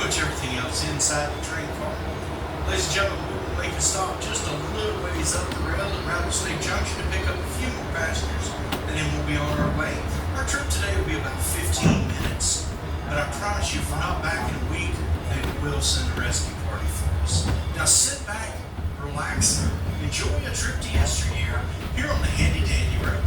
puts everything else inside the train car. Ladies and gentlemen, we will make a stop just a little ways up the rail at Rattlesnake Junction to pick up a few more passengers, and then we'll be on our way. Our trip today will be about 15 minutes, but I promise you, if we're not back in a week, they will send a rescue party for us. Now sit back, relax, enjoy a trip to yesteryear here on the Handy Dandy Railroad.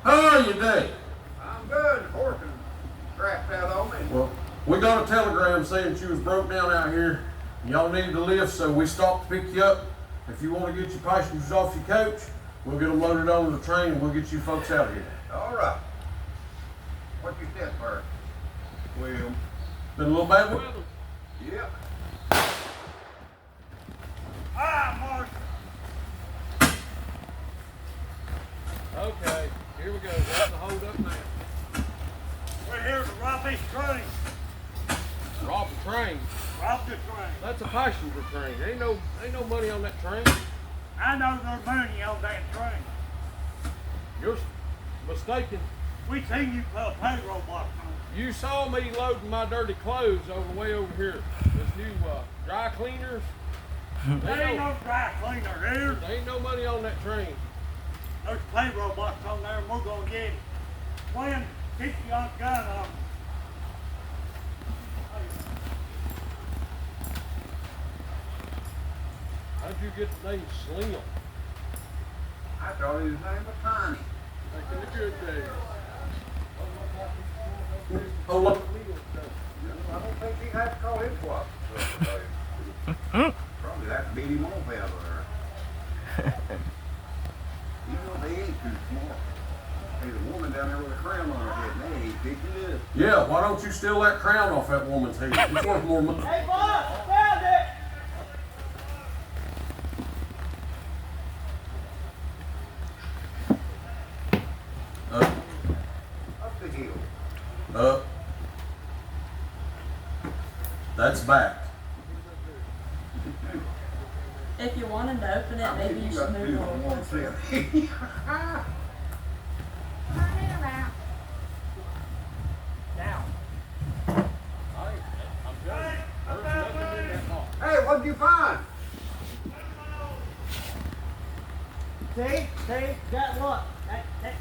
How are you today? I'm good. The horse is strapped out on me. Well, we got a telegram saying you was broke down out here. Y'all needed a lift, so we stopped to pick you up. If you want to get your passengers off your coach, we'll get them loaded onto the train and we'll get you folks out of here. All right. What you said first? Well, been a little bad weather. Yep. Ah, Mark. Okay, here we go. That's the hold up now. We're here to rob this train. Rob the train. Rob the train. That's a passenger train. Ain't no money on that train. I know there's money on that train. You're mistaken. We seen you put a payroll box on. You saw me loading my dirty clothes over way over here. This new dry cleaners. There ain't no dry cleaner here. There ain't no money on that train. There's payroll box on there and we're gonna get it. When, keep your gun on. How'd you get the name Slim? I thought his name was Tiny. Back in the good days. Oh, look. I don't think he had to call his watch. Probably that beat him off out there. You know, they ain't too smart. There's a woman down there with a crown on her head, and they ain't picking it up. Yeah, why don't you steal that crown off that woman's head? It's worth more money. Hey, boss, I found it! Up, Up the hill. up. That's back. If you wanted to open it, maybe you should move it a little closer. Now. Hey, what'd you find? See, that look, that,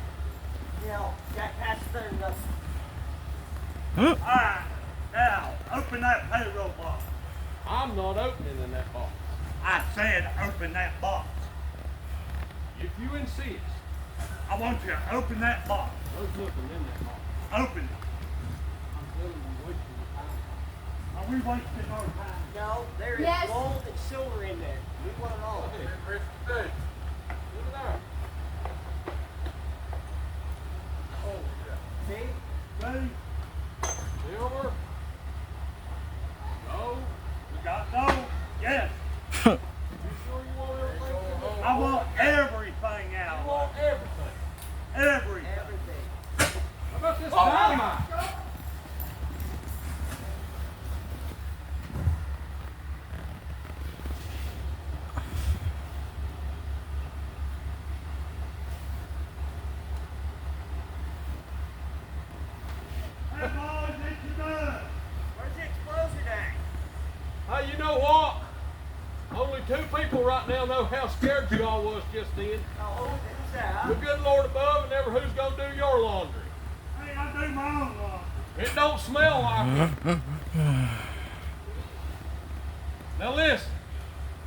you know, that catch thing, Alright, now, open that payroll box. I'm not opening in that box. I said open that box. If you insist, I want you to open that box. there's nothing in that box. Open it. I'm telling you, wasting your time. Are we wasting our time? no, there is Yes. gold and silver in there. We want it all. Hey, Chris, hey, look at that. Oh, yeah. See? Ready? Silver? No? We got no? Yes. You sure you want everything? I want everything You out. want everything. Everything. Everything. How about this dynamite? Hey, boys, it's done. Where's the explosion at? Hey, you know what? Only 2 people right now know how scared you all was just then. Oh, who's that? The good Lord above and never who's gonna do your laundry. Hey, I do my own laundry. It don't smell like it. Now listen,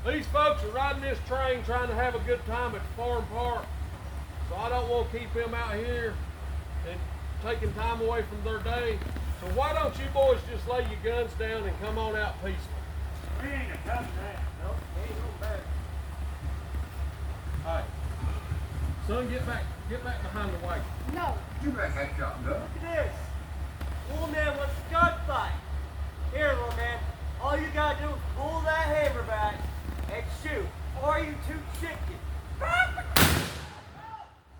these folks are riding this train trying to have a good time at the farm park. So I don't want to keep them out here and taking time away from their day. So why don't you boys just lay your guns down and come on out peaceful? We ain't a coming down. Nope, ain't no back. Hey, son, get back behind the wagon. No. You better have shot gun. Look at this. Little man wants a gunfight. Here, little man. All you gotta do is pull that hammer back and shoot. Or are you too chicken?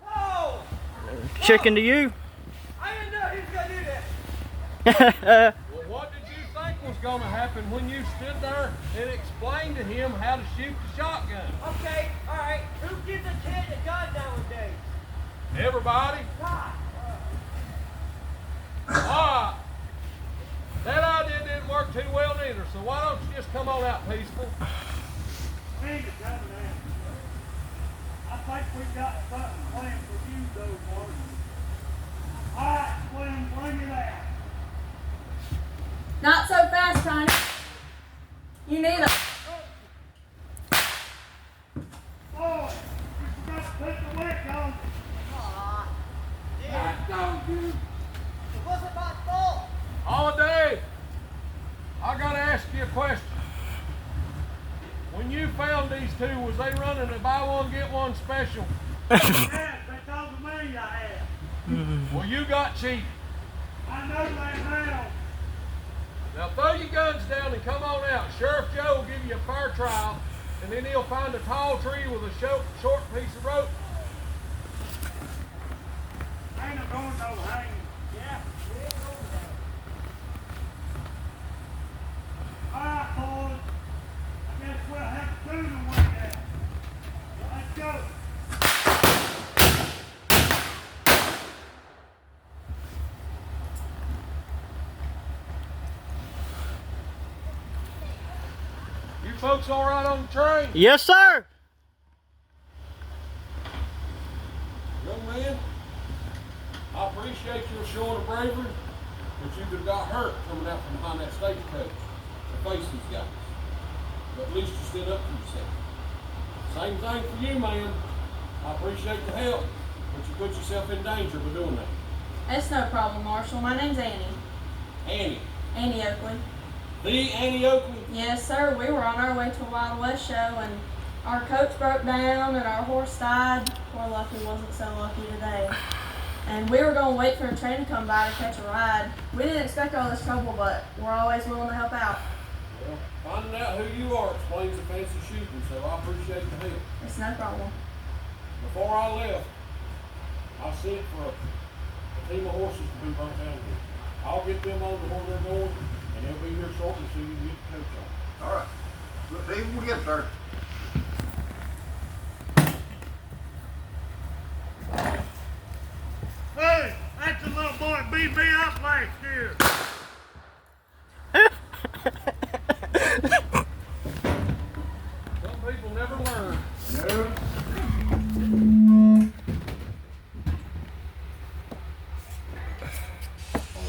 Oh! Chicken to you? I didn't know he was gonna do that. Well, what did you think was going to happen when you stood there and explained to him how to shoot the shotgun? Okay, alright. Who gives a kid a gun nowadays? Everybody? God. Alright. That idea didn't work too well neither, so why don't you just come on out peaceful? We ain't a coming down. I think we got something planned for you, though, boys. Alright, Slim, bring it out. Not so fast, Tiny. You need a. Boy, you forgot to put the wick on. Aw. I Yeah, told you. it wasn't my fault. Holiday, I gotta ask you a question. When you found these 2, was they running a buy one, get one special? Yes, they told me I had. Well, you got cheated. I know that now. Now throw your guns down and come on out. Sheriff Joe will give you a fair trial, and then he'll find a tall tree with a short piece of rope. Ain't a going no hanging. Yeah, we ain't going there. Alright, boys. I guess we'll have to do the wick out. Let's go. You folks all right on the train? Yes, sir. appreciate your showing of bravery, but you could have got hurt coming out from behind that stagecoach to face these guys. But at least you stood up for yourself. Same thing for you, man. I appreciate the help, but you put yourself in danger by doing that. It's no problem, Marshal. My name's Annie. Annie. Annie Oakley. The Annie Oakley? Yes, sir. We were on our way to a Wild West show, and our coach broke down and our horse died. Poor Lucky wasn't so lucky today. And we were going to wait for a train to come by to catch a ride. We didn't expect all this trouble, but we're always willing to help out. Well, finding out who you are explains the fancy shooting, so I appreciate the help. It's no problem. Before I left, I sent for a team of horses to be brought down here. I'll get them over where they're going, and they'll be here shortly so you can get the coach on. All right. Let's see what we get, sir. Hey, that's the little boy beat me up last year. Some people never learn. No.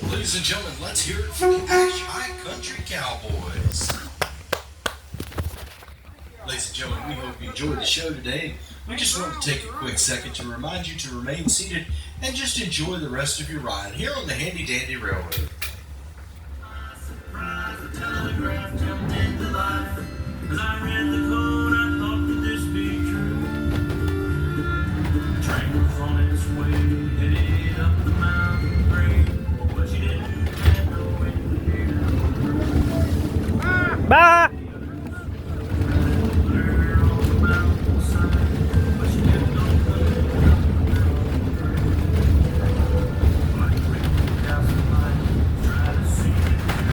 Ladies and gentlemen, let's hear it for the Ash High Country Cowboys. Ladies and gentlemen, we hope you enjoyed the show today. We just want to take a quick second to remind you to remain seated and just enjoy the rest of your ride here on the Handy Dandy Railroad. The telegraph jumped into life. As I read the code, I thought that this be true. The train was on its way, headed up